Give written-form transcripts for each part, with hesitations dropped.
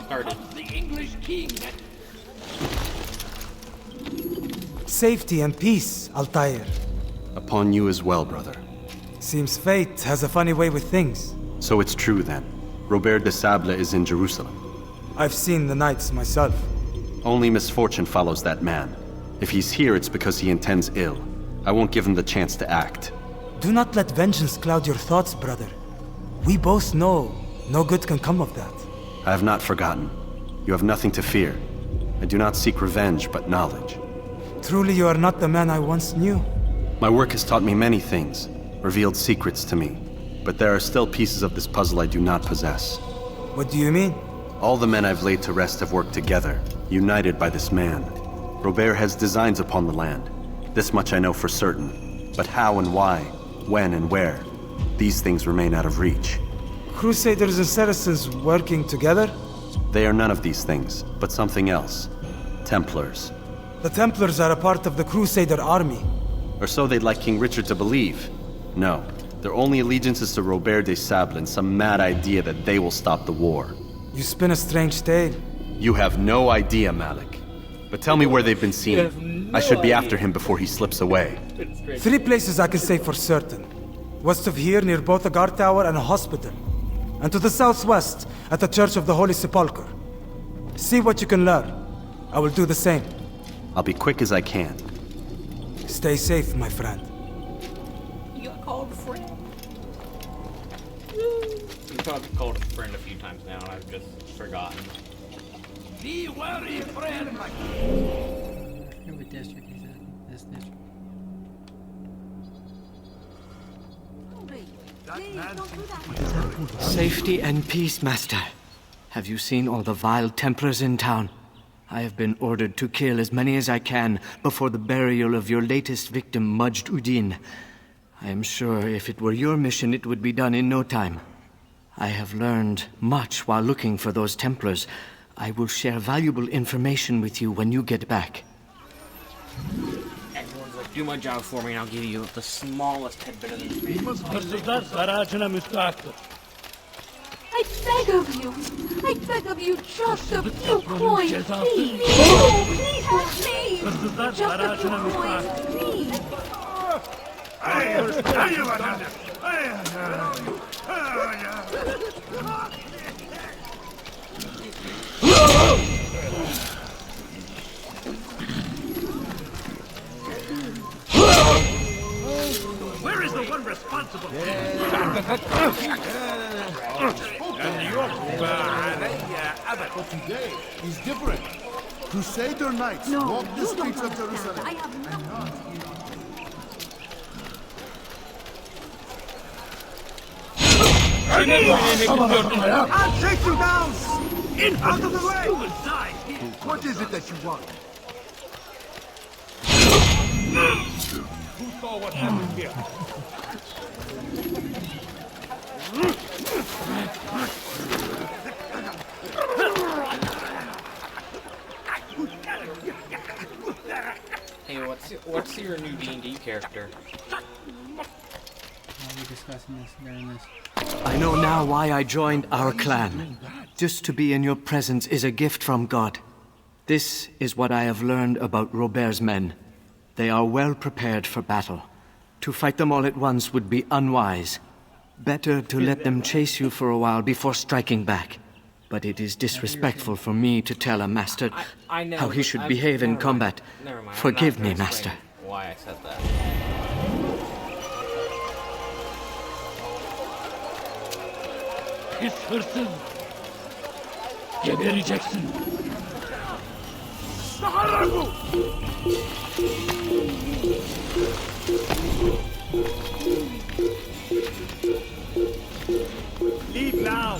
started. The English king. Safety and peace, Altaïr. Upon you as well, brother. Seems fate has a funny way with things. So it's true then. Robert de Sable is in Jerusalem. I've seen the knights myself. Only misfortune follows that man. If he's here, it's because he intends ill. I won't give him the chance to act. Do not let vengeance cloud your thoughts, brother. We both know no good can come of that. I have not forgotten. You have nothing to fear. I do not seek revenge, but knowledge. Truly you are not the man I once knew. My work has taught me many things, revealed secrets to me. But there are still pieces of this puzzle I do not possess. What do you mean? All the men I've laid to rest have worked together, united by this man. Robert has designs upon the land. This much I know for certain. But how and why, when and where, these things remain out of reach. Crusaders and Saracens working together? They are none of these things, but something else. Templars. The Templars are a part of the Crusader army. Or so they'd like King Richard to believe. No, their only allegiance is to Robert de Sable and some mad idea that they will stop the war. You spin a strange tale. You have no idea, Malik. But tell me where they've been seen. I should be after him before he slips away. 3 places I can say for certain. West of here, near both a guard tower and a hospital. And to the southwest, at the Church of the Holy Sepulchre. See what you can learn. I will do the same. I'll be quick as I can. Stay safe, my friend. You got called a friend. You've probably called a friend a few times now, and I've just forgotten. Be wary, friend. What district is it? This district. Safety and peace, Master. Have you seen all the vile Templars in town? I have been ordered to kill as many as I can before the burial of your latest victim, Majd Udin. I am sure if it were your mission, it would be done in no time. I have learned much while looking for those Templars. I will share valuable information with you when you get back. Everyone's like, do my job for me and I'll give you the smallest tidbit of information. I beg of you, just a few coins, please. Oh, please help me. Just a few coins, please. Where is the one responsible? But today is different. Crusader knights walk the streets of Jerusalem. I have not. I'll take you down! Out of the way! What is it that you want? Who saw what happened here? Hey, what's your new D&D character? Are we discussing this during this? I know now why I joined our clan. Just to be in your presence is a gift from God. This is what I have learned about Robert's men. They are well prepared for battle. To fight them all at once would be unwise. Better to let them chase you for a while before striking back. But it is disrespectful for me to tell a master I know, how he should behave in combat. Never mind. Forgive I'm not me, gonna master. explain why I said that. Pis hırsız. Gebereceksin. Leave now.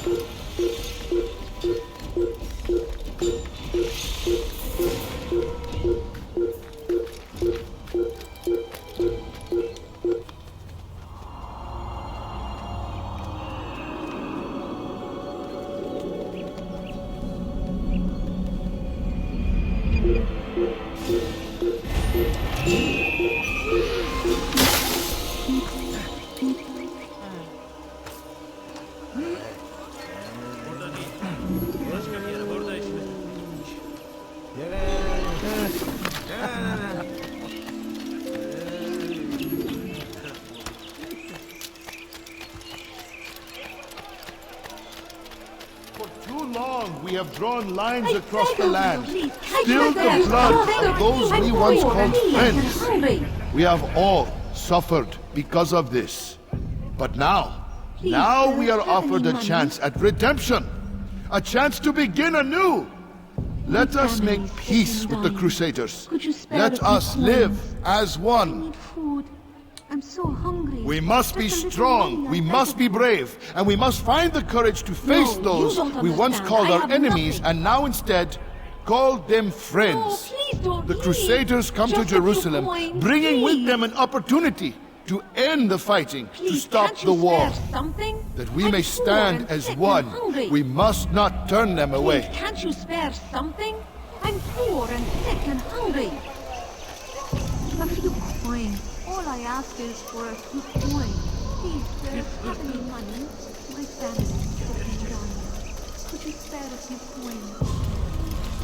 For too long, we have drawn lines I across beg the of land, you, please. spilled I the blood beg of those I'm we once poor called and weak and friends. hungry. We have all suffered because of this. But now Please, we sir, are have offered any a money? chance at redemption. A chance to begin anew. Let us family make is sick peace and with the dying. Crusaders. Could you spare Let a few us live coins? as I one. need food. I'm so hungry. We must be Just a little strong, money, we I beg must of be you. brave, and we must find the courage to face you those don't we once understand. called I our have enemies nothing. and now instead call them No, friends. please don't The leave. Crusaders come to Just a few Jerusalem, coins, bringing with please. them an opportunity to end the fighting, to Please, stop can't the you war. spare something? That we I'm may poor stand and as sick and one. hungry. We must not turn them Please, away. can't you spare something? I'm poor and sick and hungry. A few coins. All I ask is for a few coins. Please, sir, have any money? My family is sick and dying. Could you spare a few coins?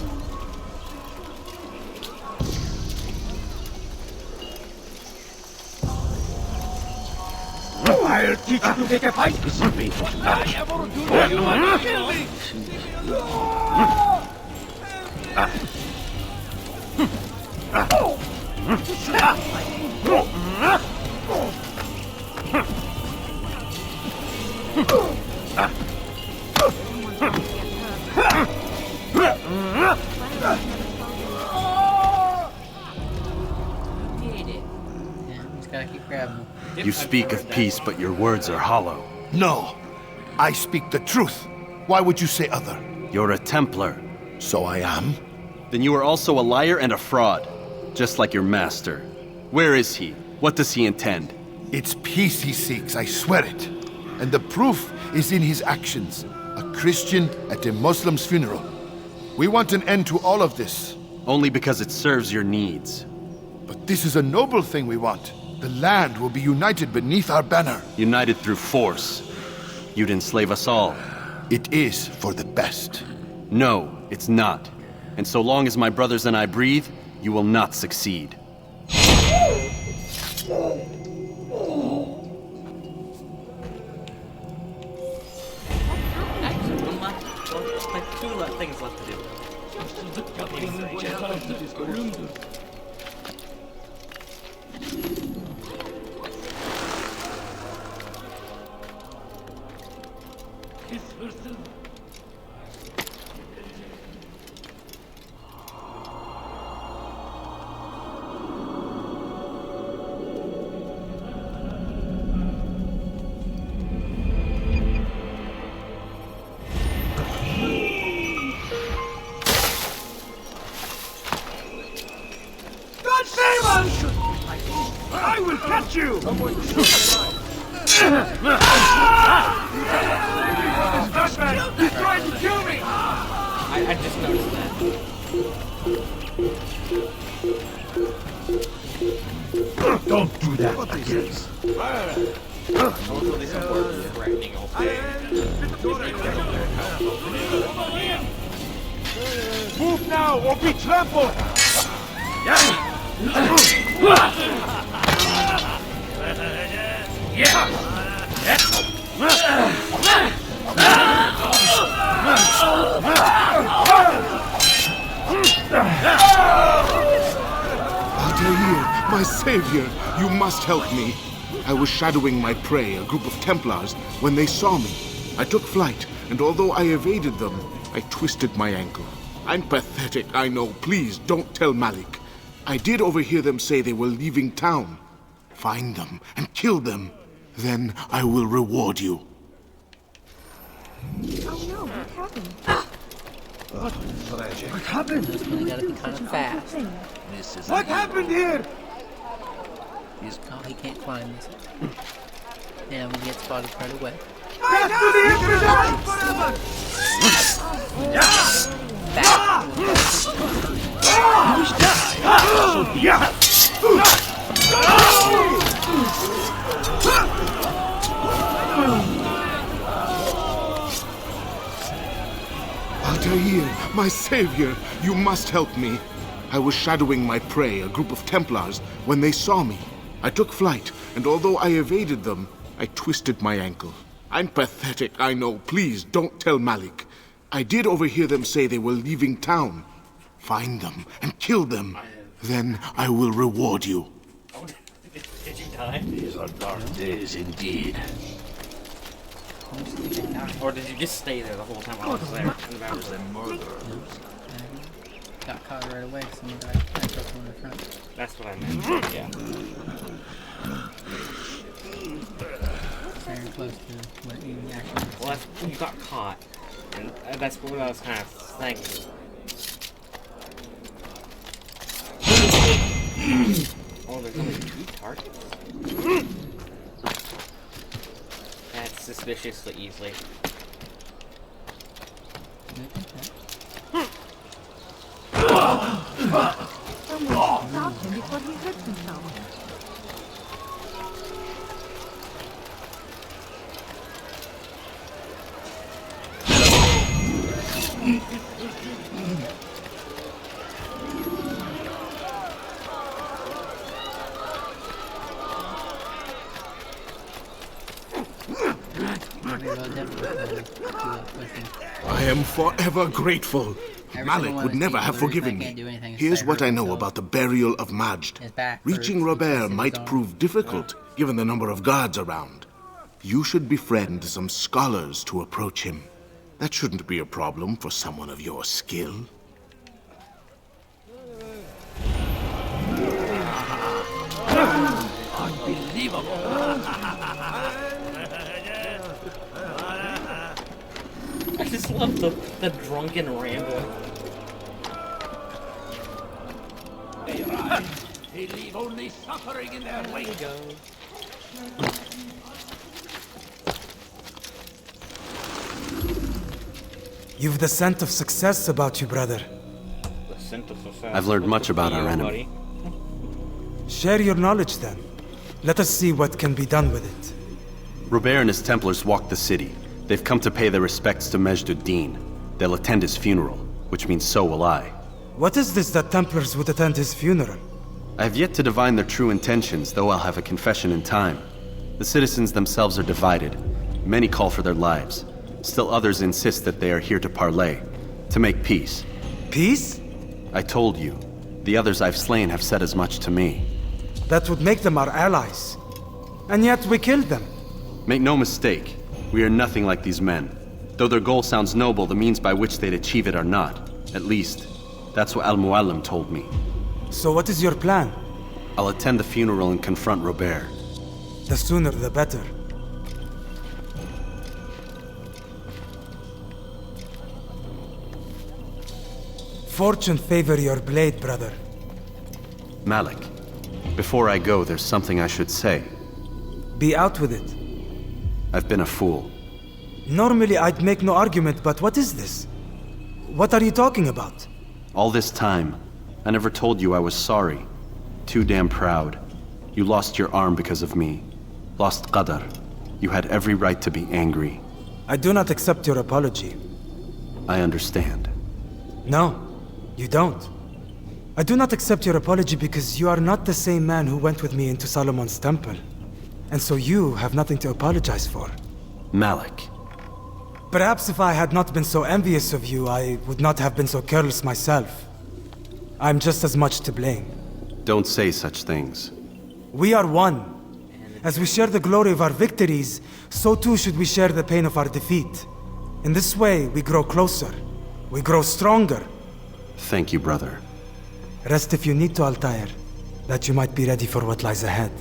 I'll teach you to take a fight, Sable. You want to kill me? Yeah, he's gotta keep grabbing him. You speak of peace, but your words are hollow. No, I speak the truth. Why would you say other? You're a Templar. So I am. Then you are also a liar and a fraud, just like your master. Where is he? What does he intend? It's peace he seeks, I swear it. And the proof is in his actions. A Christian at a Muslim's funeral. We want an end to all of this. Only because it serves your needs. But this is a noble thing we want. The land will be united beneath our banner. United through force. You'd enslave us all. It is for the best. No, it's not. And so long as my brothers and I breathe, you will not succeed. Like two things left to do. God save us! I will catch you! This man, he's trying to kill me! I just noticed that. Don't do that. What is this? Also, this is word threatening Move now or be trampled! Altaïr, my savior, you must help me. I was shadowing my prey, a group of Templars, when they saw me. I took flight, and although I evaded them, I twisted my ankle. I'm pathetic, I know. Please, don't tell Malik. I did overhear them say they were leaving town. Find them and kill them. Then I will reward you. Oh no, what happened? What happened? You gotta be kind of fast. What happened here? Oh, he can't climb this. And we get spotted right away. Back to the Inquisition forever! Altaïr, my savior, you must help me. I was shadowing my prey, a group of Templars, when they saw me. I took flight, and although I evaded them, I twisted my ankle. I'm pathetic, I know. Please, don't tell Malik. I did overhear them say they were leaving town. Find them and kill them. Then I will reward you. Did you die? These are dark days indeed. Or did you just stay there the whole time while I was there? Got caught right away. Someone died from the front. That's what I meant. Yeah. Very close to what you actually. Well, you got caught, and that's what I was kind of thinking. Oh, there's only 2 targets? That's suspiciously easily. Someone stopped him before he hurt himself. I am forever grateful. Malik would never have forgiven me. Here's what I know about the burial of Majd. Reaching Robert might prove difficult, given the number of guards around. You should befriend some scholars to approach him. That shouldn't be a problem for someone of your skill. I just love the drunken ramble. They leave only suffering in their wake. You've the scent of success about you, brother. The scent of success. I've learned much about our enemy. Share your knowledge then. Let us see what can be done with it. Robert and his Templars walked the city. They've come to pay their respects to Majd ud-Din. They'll attend his funeral, which means so will I. What is this that Templars would attend his funeral? I have yet to divine their true intentions, though I'll have a confession in time. The citizens themselves are divided. Many call for their lives. Still others insist that they are here to parley, to make peace. Peace? I told you. The others I've slain have said as much to me. That would make them our allies. And yet we killed them. Make no mistake, we are nothing like these men. Though their goal sounds noble, the means by which they'd achieve it are not. At least, that's what Mualim told me. So what is your plan? I'll attend the funeral and confront Robert. The sooner the better. Fortune favor your blade, brother. Malik, before I go, there's something I should say. Be out with it. I've been a fool. Normally I'd make no argument, but what is this? What are you talking about? All this time, I never told you I was sorry. Too damn proud. You lost your arm because of me. Lost Qadar. You had every right to be angry. I do not accept your apology. I understand. No, you don't. I do not accept your apology because you are not the same man who went with me into Solomon's temple. And so you have nothing to apologize for. Malik. Perhaps if I had not been so envious of you, I would not have been so careless myself. I'm just as much to blame. Don't say such things. We are one. As we share the glory of our victories, so too should we share the pain of our defeat. In this way, we grow closer. We grow stronger. Thank you, brother. Rest if you need to, Altaïr, that you might be ready for what lies ahead.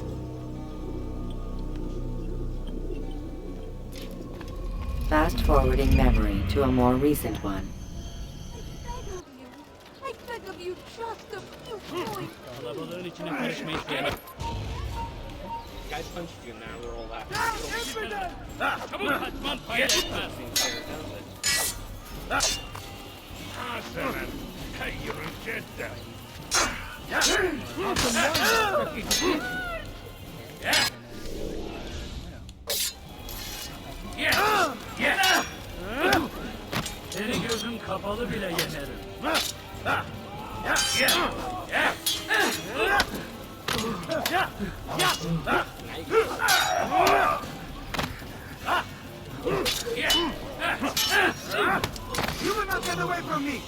Fast-forwarding memory to a more recent one. I beg of you, just a few points. Guy punched you, now we're all laughing. Seni gözüm kapalı bile yenerim. Get away from me!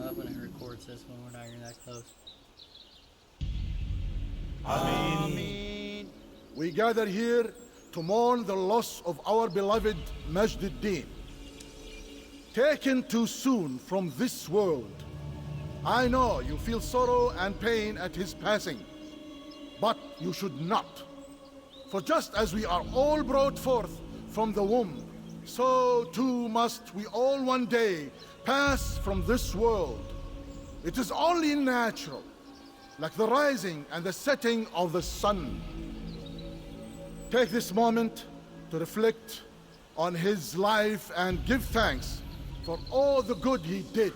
I love when it records this when we're not even that close. Ameen. We gather here to mourn the loss of our beloved Majd-ud-Din. Taken too soon from this world. I know you feel sorrow and pain at his passing, but you should not. For just as we are all brought forth from the womb, so too must we all one day pass from this world. It is only natural, like the rising and the setting of the sun. Take this moment to reflect on his life and give thanks for all the good he did.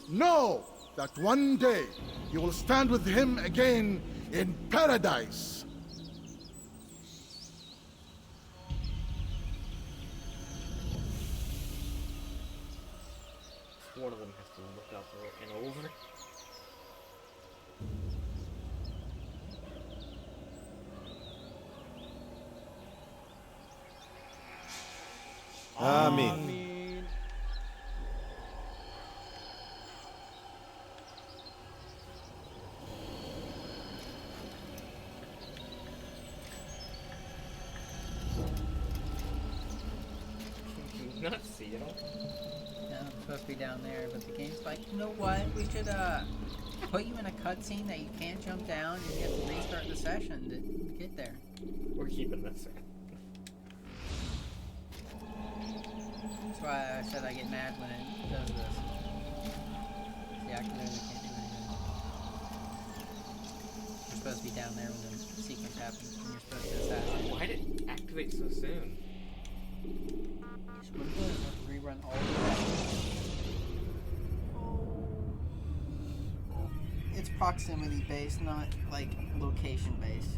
Know that one day you will stand with him again in paradise. One of them has to look up and over. Ameen. Can you not see it all? Yeah, I'm supposed to be down there, but the game's like, you know what? We should put you in a cutscene that you can't jump down and you have to restart the session to get there. We're keeping this in. That's why I said I get mad when it does this. See, I clearly can't do anything. You're supposed to be down there when the sequence happens, and you're supposed to assassinate. Why did it activate so soon? We're going to rerun all of that. It's proximity based, not like location based.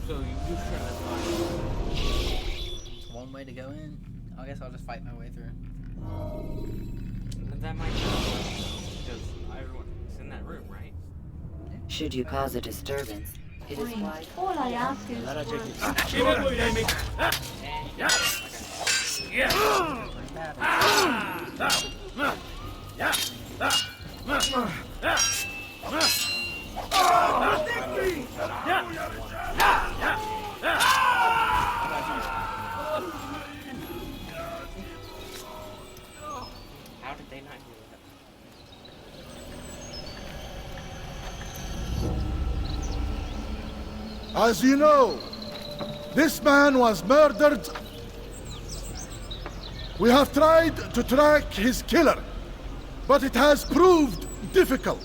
So you should have thought. It's one way to go in. I guess I'll just fight my way through. That might help, because everyone's in that room, right? Should you cause a disturbance, it is wise. All I ask is for How did they not hear that? As you know, this man was murdered. We have tried to track his killer, but it has proved difficult.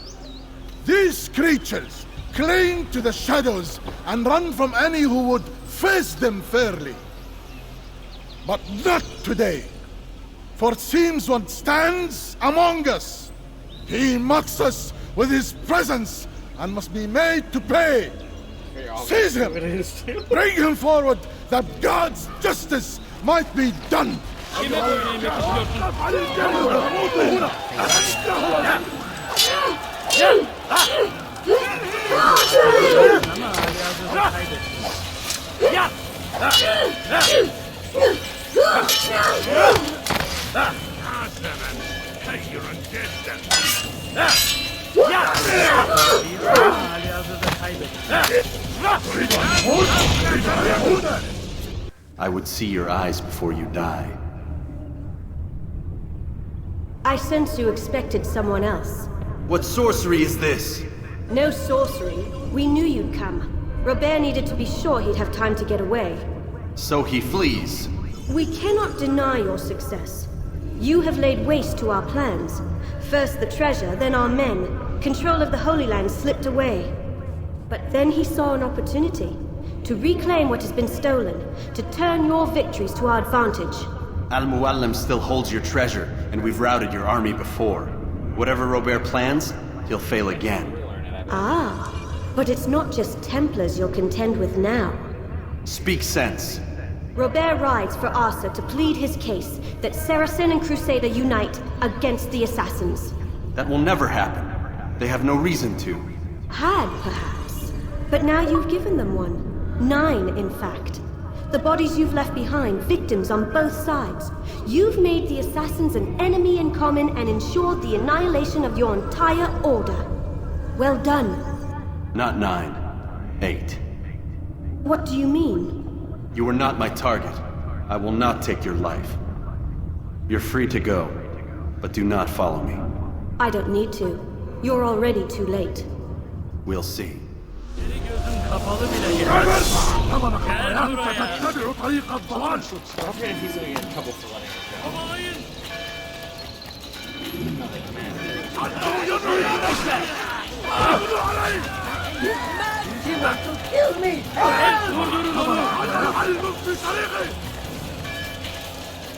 These creatures cling to the shadows and run from any who would face them fairly. But not today, for it seems one stands among us. He mocks us with his presence and must be made to pay. Seize him! Bring him forward that God's justice might be done! I would see your eyes before you die. I sense you expected someone else. What sorcery is this? No sorcery. We knew you'd come. Robert needed to be sure he'd have time to get away. So he flees. We cannot deny your success. You have laid waste to our plans. First the treasure, then our men. Control of the Holy Land slipped away. But then he saw an opportunity to reclaim what has been stolen, to turn your victories to our advantage. Mualim still holds your treasure, and we've routed your army before. Whatever Robert plans, he'll fail again. Ah, but it's not just Templars you'll contend with now. Speak sense. Robert rides for Arsa to plead his case that Saracen and Crusader unite against the Assassins. That will never happen. They have no reason to. Had, perhaps. But now you've given them one. 9, in fact. The bodies you've left behind, victims on both sides. You've made the Assassins an enemy in common and ensured the annihilation of your entire order. Well done. Not 9. 8. What do you mean? You were not my target. I will not take your life. You're free to go, but do not follow me. I don't need to. You're already too late. We'll see. You want to kill me!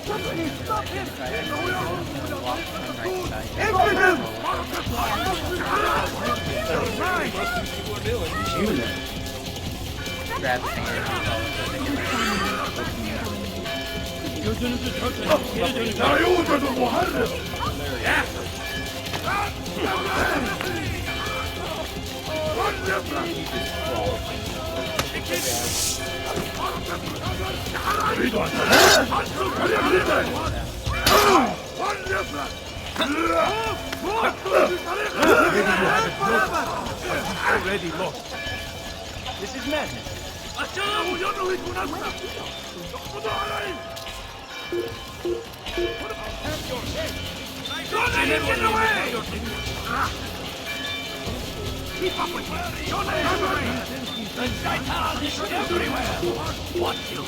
Somebody stop him! Grab the finger. Already lost. This is madness. Keep up with me! The Shaitan is everywhere! What you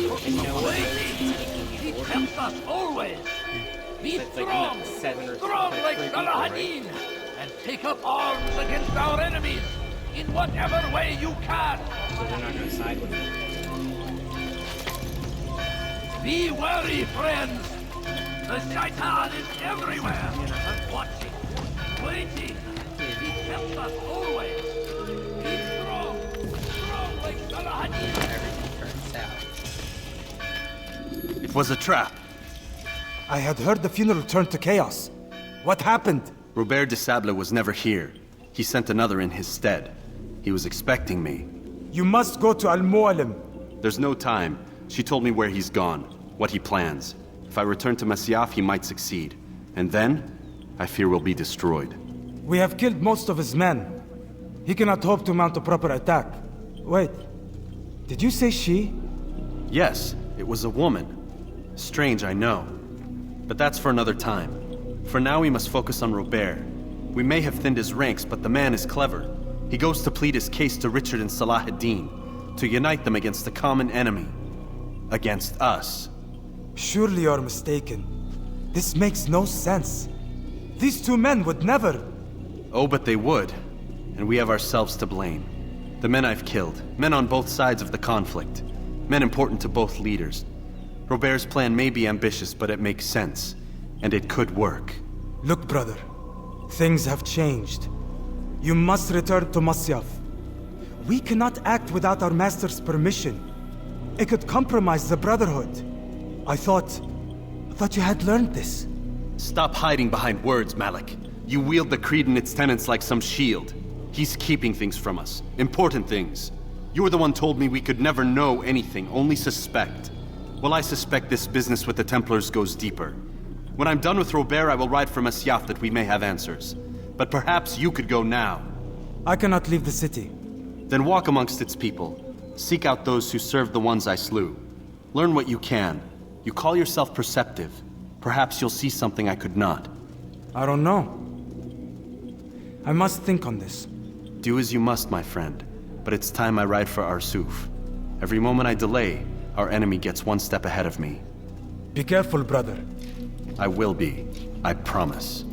He tempts us always! Be strong! Strong like Salahadin! And take up arms against our enemies! In whatever way you can! So they're not gonna side with him. Be wary, friends! The Shaitan is everywhere! Watching, waiting! He tempts us always! Be strong! Strong like Salahadin! Everything turns south. It was a trap. I had heard the funeral turned to chaos. What happened? Robert de Sable was never here. He sent another in his stead. He was expecting me. You must go to Mualim. There's no time. She told me where he's gone, what he plans. If I return to Masyaf, he might succeed. And then, I fear we'll be destroyed. We have killed most of his men. He cannot hope to mount a proper attack. Wait, did you say she? Yes, it was a woman. Strange, I know. But that's for another time. For now, we must focus on Robert. We may have thinned his ranks, but the man is clever. He goes to plead his case to Richard and Salah ad-Din, to unite them against the common enemy. Against us. Surely you're mistaken. This makes no sense. These two men would never... Oh, but they would. And we have ourselves to blame. The men I've killed, men on both sides of the conflict, men important to both leaders. Robert's plan may be ambitious, but it makes sense. And it could work. Look, brother. Things have changed. You must return to Masyaf. We cannot act without our master's permission. It could compromise the Brotherhood. I thought you had learned this. Stop hiding behind words, Malik. You wield the creed and its tenets like some shield. He's keeping things from us. Important things. You were the one told me we could never know anything, only suspect. Well, I suspect this business with the Templars goes deeper. When I'm done with Robert, I will ride for Masyaf that we may have answers. But perhaps you could go now. I cannot leave the city. Then walk amongst its people. Seek out those who served the ones I slew. Learn what you can. You call yourself perceptive. Perhaps you'll see something I could not. I don't know. I must think on this. Do as you must, my friend. But it's time I ride for Arsuf. Every moment I delay, our enemy gets one step ahead of me. Be careful, brother. I will be. I promise.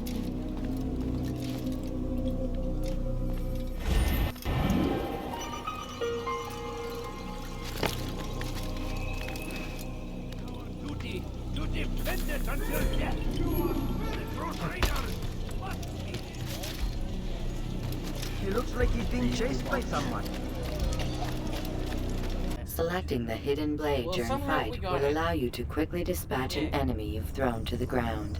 To defend like he's being chased by someone. Selecting the hidden blade during fight will allow you to quickly dispatch an enemy you've thrown to the ground.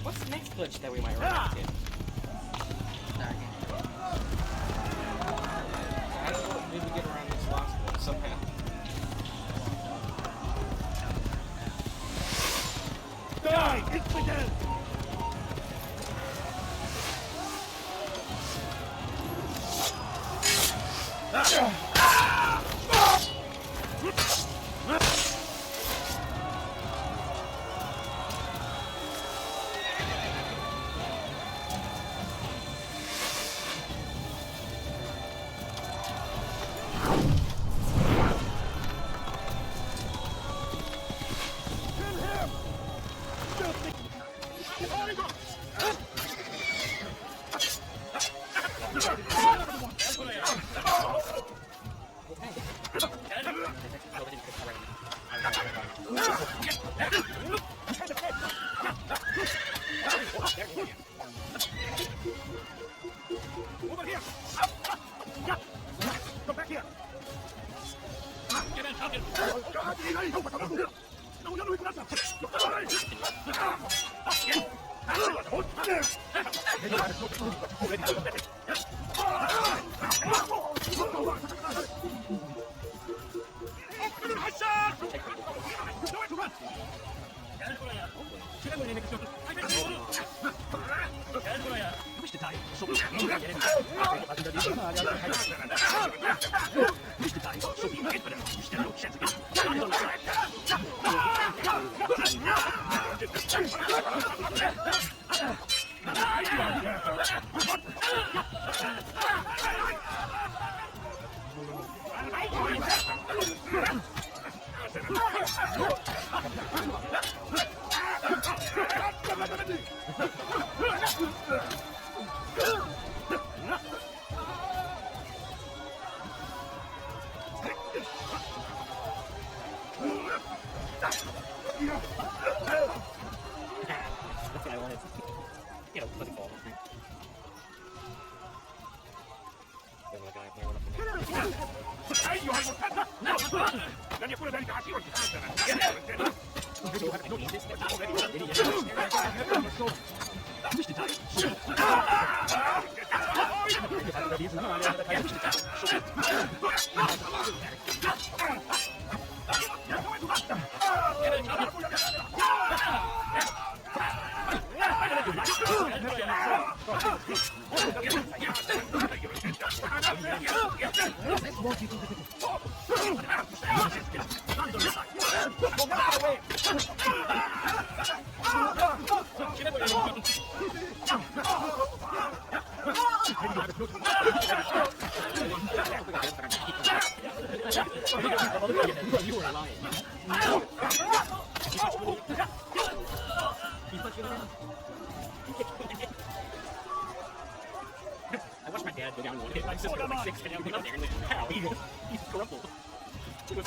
What's the next glitch that we might run into? I don't know if we get around this last one somehow. Die! Infidel! That's what I wanted. You know, let it fall. You were lying. I watched my dad go down one hit, my sister was like 6, and I went up there and like, how? He's crumpled. He was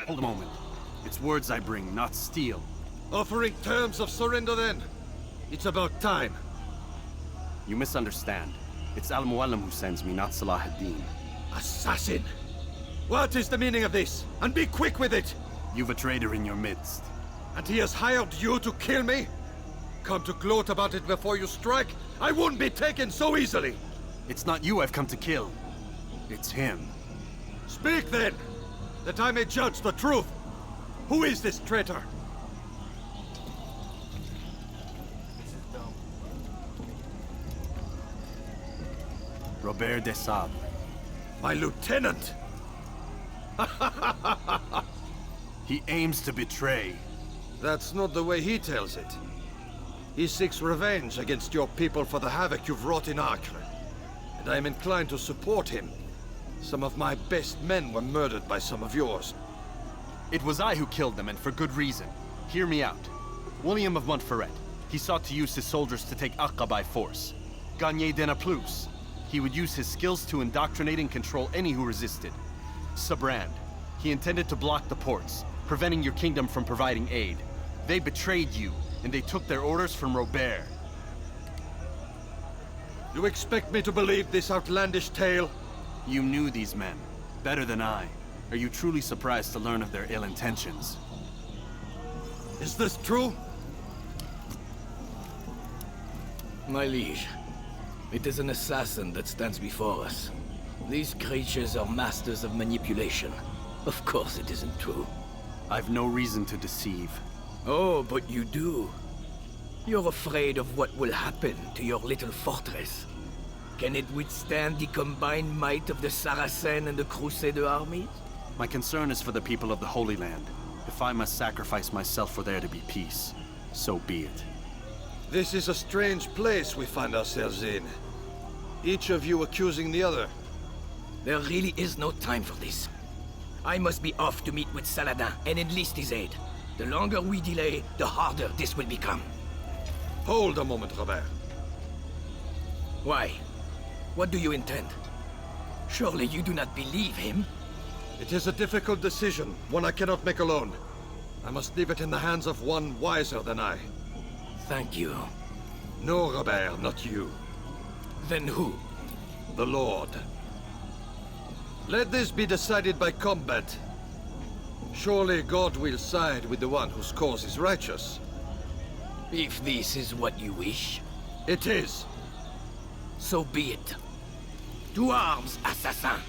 Hold a moment. It's words I bring, not steel. Offering terms of surrender then? It's about time. You misunderstand. It's Al-Mualim who sends me, not Salah ad-Din. Assassin! What is the meaning of this? And be quick with it! You've a traitor in your midst. And he has hired you to kill me? Come to gloat about it before you strike? I wouldn't be taken so easily! It's not you I've come to kill. It's him. Speak then! That I may judge the truth! Who is this traitor? Robert de Sable. My lieutenant! He aims to betray. That's not the way he tells it. He seeks revenge against your people for the havoc you've wrought in Acre. And I am inclined to support him. Some of my best men were murdered by some of yours. It was I who killed them, and for good reason. Hear me out. William of Montferrat. He sought to use his soldiers to take Acre by force. Gagné de Naplouse. He would use his skills to indoctrinate and control any who resisted. Sabrand. He intended to block the ports, preventing your kingdom from providing aid. They betrayed you, and they took their orders from Robert. You expect me to believe this outlandish tale? You knew these men, better than I. Are you truly surprised to learn of their ill intentions? Is this true? My liege, it is an assassin that stands before us. These creatures are masters of manipulation. Of course it isn't true. I've no reason to deceive. Oh, but you do. You're afraid of what will happen to your little fortress. Can it withstand the combined might of the Saracen and the Crusader armies? My concern is for the people of the Holy Land. If I must sacrifice myself for there to be peace, so be it. This is a strange place we find ourselves in. Each of you accusing the other. There really is no time for this. I must be off to meet with Saladin and enlist his aid. The longer we delay, the harder this will become. Hold a moment, Robert. Why? What do you intend? Surely you do not believe him? It is a difficult decision, one I cannot make alone. I must leave it in the hands of one wiser than I. Thank you. No, Robert, not you. Then who? The Lord. Let this be decided by combat. Surely God will side with the one whose cause is righteous. If this is what you wish. It is. So be it. To arms, assassin!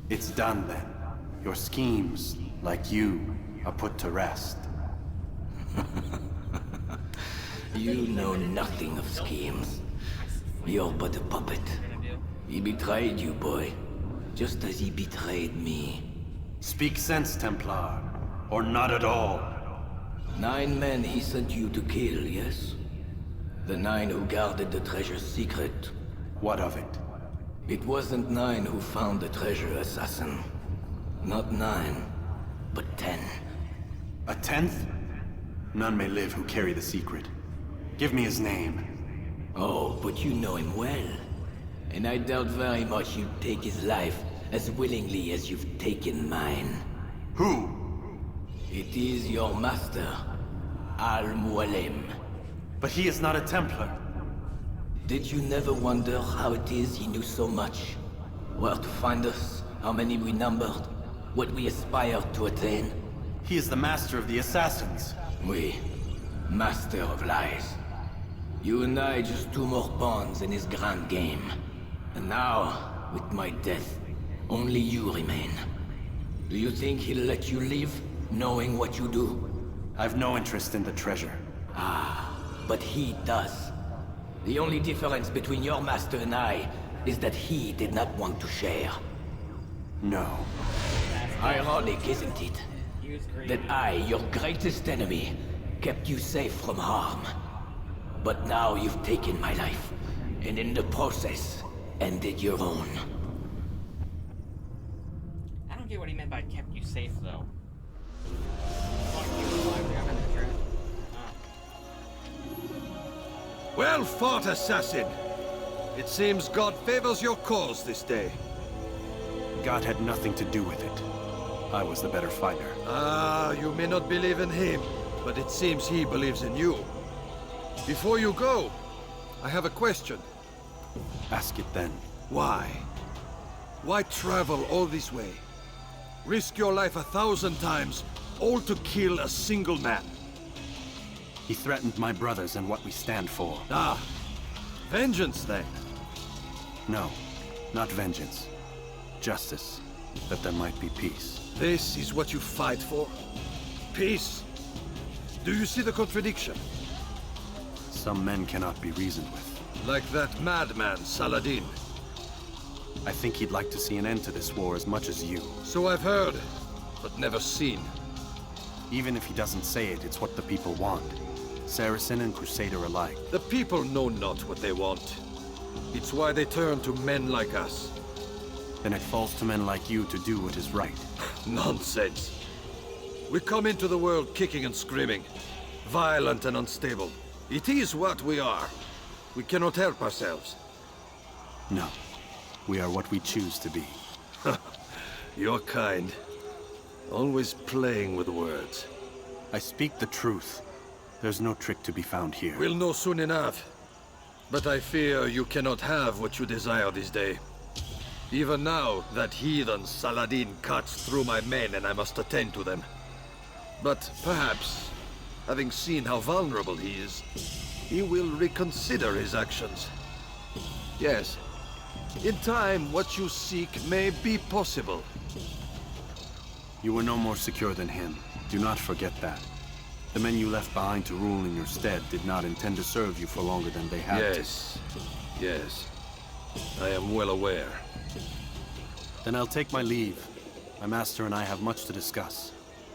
It's done then. Your schemes, like you, are put to rest. You know nothing of schemes. You're but a puppet. He betrayed you, boy. Just as he betrayed me. Speak sense, Templar. Or not at all. 9 men he sent you to kill, yes? The 9 who guarded the treasure's secret. What of it? It wasn't 9 who found the treasure, assassin. Not 9, but 10. A 10th? None may live who carry the secret. Give me his name. Oh, but you know him well. And I doubt very much you'd take his life as willingly as you've taken mine. Who? It is your master, Mualim. But he is not a Templar. Did you never wonder how it is he knew so much? Where to find us, how many we numbered, what we aspired to attain? He is the master of the assassins. Oui, master of lies. You and I just two more pawns in his grand game. And now, with my death, only you remain. Do you think he'll let you live, knowing what you do? I've no interest in the treasure. Ah, but he does. The only difference between your master and I is that he did not want to share. No. Ironic, isn't it? That I, your greatest enemy, kept you safe from harm. But now you've taken my life, and in the process, ended your own. I don't get what he meant by kept you safe, though. Well fought, assassin! It seems God favors your cause this day. God had nothing to do with it. I was the better fighter. Ah, you may not believe in him, but it seems he believes in you. Before you go, I have a question. Ask it then. Why? Why travel all this way? Risk your life 1,000 times, all to kill a single man. He threatened my brothers and what we stand for. Ah, vengeance then? No, not vengeance. Justice, that there might be peace. This is what you fight for? Peace? Do you see the contradiction? Some men cannot be reasoned with. Like that madman, Saladin. I think he'd like to see an end to this war as much as you. So I've heard, but never seen. Even if he doesn't say it, it's what the people want. Saracen and Crusader alike. The people know not what they want. It's why they turn to men like us. Then it falls to men like you to do what is right. Nonsense. We come into the world kicking and screaming, violent and unstable. It is what we are. We cannot help ourselves. No. We are what we choose to be. You're kind. Always playing with words. I speak the truth. There's no trick to be found here. We'll know soon enough. But I fear you cannot have what you desire this day. Even now, that heathen Saladin cuts through my men and I must attend to them. But perhaps, having seen how vulnerable he is, he will reconsider his actions. Yes, in time, what you seek may be possible. You were no more secure than him. Do not forget that. The men you left behind to rule in your stead did not intend to serve you for longer than they had to. Yes. I am well aware. Then I'll take my leave. My master and I have much to discuss.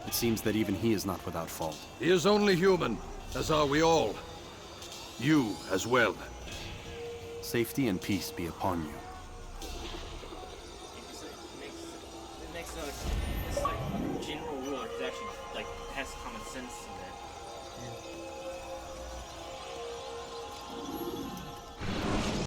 It seems that even he is not without fault. He is only human, as are we all. You as well. Safety and peace be upon you. It makes this like general ruler who actually like has common sense in it.